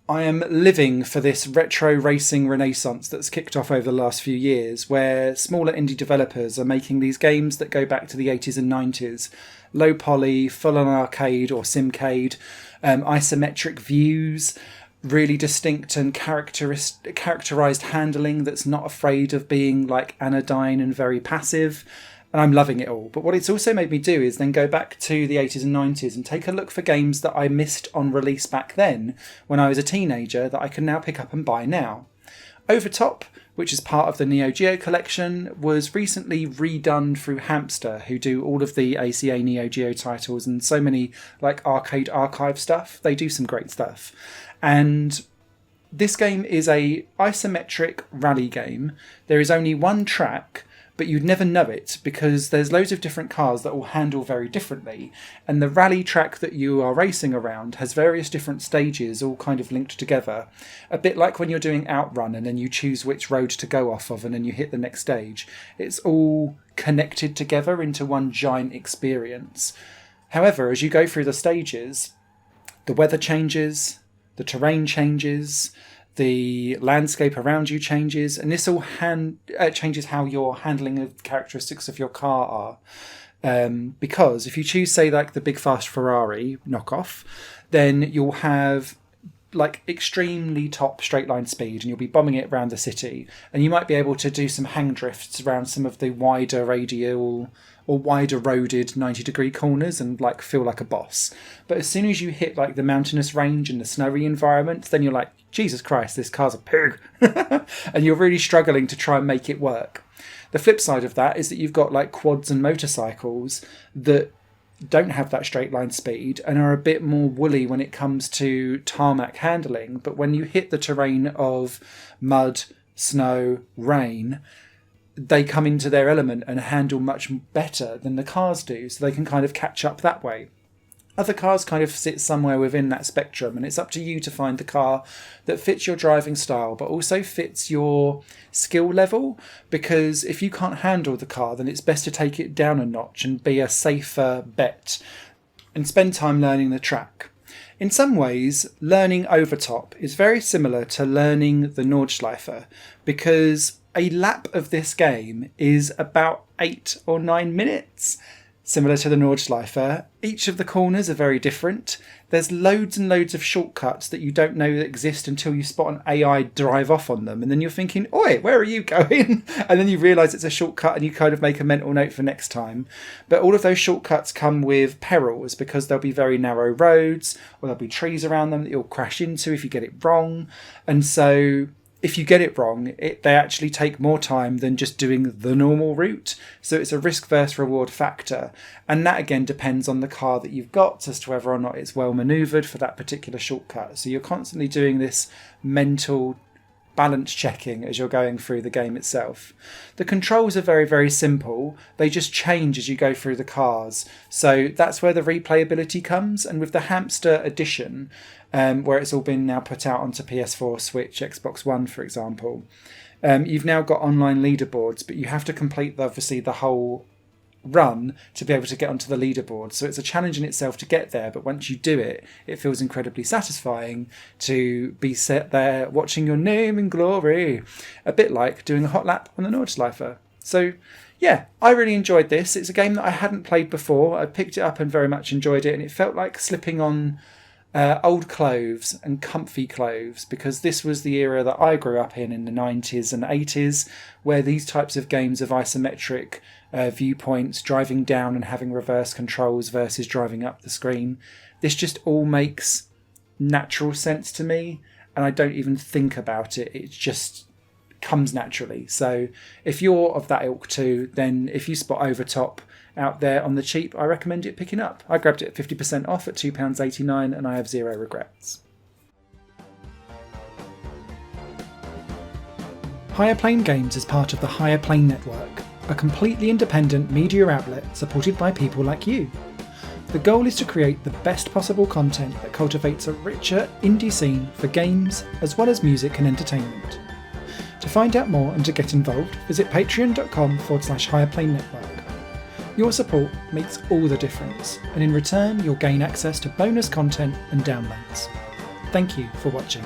I am living for this retro racing renaissance that's kicked off over the last few years, where smaller indie developers are making these games that go back to the 80s and 90s. Low poly, full on arcade or simcade, isometric views, really distinct and characterized handling that's not afraid of being like anodyne and very passive. And I'm loving it all. But what it's also made me do is then go back to the 80s and 90s and take a look for games that I missed on release back then when I was a teenager that I can now pick up and buy now. Overtop, which is part of the Neo Geo collection, was recently redone through Hamster, who do all of the ACA Neo Geo titles and so many like arcade archive stuff. They do some great stuff. And this game is a isometric rally game. There is only one track, but you'd never know it because there's loads of different cars that all handle very differently. And the rally track that you are racing around has various different stages all kind of linked together. A bit like when you're doing Outrun and then you choose which road to go off of and then you hit the next stage. It's all connected together into one giant experience. However, as you go through the stages, the weather changes, the terrain changes, the landscape around you changes, and this all changes how your handling of characteristics of your car are. Because if you choose, say, like the big fast Ferrari knockoff, then you'll have like extremely top straight line speed and you'll be bombing it around the city, and you might be able to do some hang drifts around some of the wider radial or wider roaded 90-degree corners and like feel like a boss. But as soon as you hit like the mountainous range and the snowy environment, then you're like, Jesus Christ, this car's a pig. And you're really struggling to try and make it work. The flip side of that is that you've got like quads and motorcycles that don't have that straight line speed and are a bit more woolly when it comes to tarmac handling. But when you hit the terrain of mud, snow, rain, they come into their element and handle much better than the cars do, so they can kind of catch up that way. Other cars kind of sit somewhere within that spectrum, and it's up to you to find the car that fits your driving style but also fits your skill level, because if you can't handle the car, then it's best to take it down a notch and be a safer bet and spend time learning the track. In some ways, learning Overtop is very similar to learning the Nordschleife, because a lap of this game is about 8 or 9 minutes. Similar to the Nordschleife, each of the corners are very different. There's loads and loads of shortcuts that you don't know that exist until you spot an AI drive off on them. And then you're thinking, oi, where are you going? And then you realise it's a shortcut and you kind of make a mental note for next time. But all of those shortcuts come with perils, because there'll be very narrow roads or there'll be trees around them that you'll crash into if you get it wrong. And so if you get it wrong, they actually take more time than just doing the normal route. So it's a risk versus reward factor. And that again depends on the car that you've got as to whether or not it's well manoeuvred for that particular shortcut. So you're constantly doing this mental balance checking as you're going through the game itself. The controls are very, very simple. They just change as you go through the cars. So that's where the replayability comes. And with the Hamster edition, where it's all been now put out onto PS4, Switch, Xbox One, for example, you've now got online leaderboards, but you have to complete, obviously, the whole run to be able to get onto the leaderboard. So it's a challenge in itself to get there, but once you do it, it feels incredibly satisfying to be set there watching your name in glory. A bit like doing a hot lap on the Nordschleife. So yeah, I really enjoyed this. It's a game that I hadn't played before. I picked it up and very much enjoyed it, and it felt like slipping on old clothes and comfy clothes, because this was the era that I grew up in the 90s and 80s, where these types of games of isometric viewpoints, driving down and having reverse controls versus driving up the screen, this just all makes natural sense to me, and I don't even think about it. It just comes naturally. So if you're of that ilk too, then if you spot Overtop out there on the cheap, I recommend it picking up. I grabbed it at 50% off at £2.89 and I have zero regrets. Higher Plane Games is part of the Higher Plane Network, a completely independent media outlet supported by people like you. The goal is to create the best possible content that cultivates a richer indie scene for games as well as music and entertainment. To find out more and to get involved, visit patreon.com/higherplane-network. Your support makes all the difference, and in return you'll gain access to bonus content and downloads. Thank you for watching.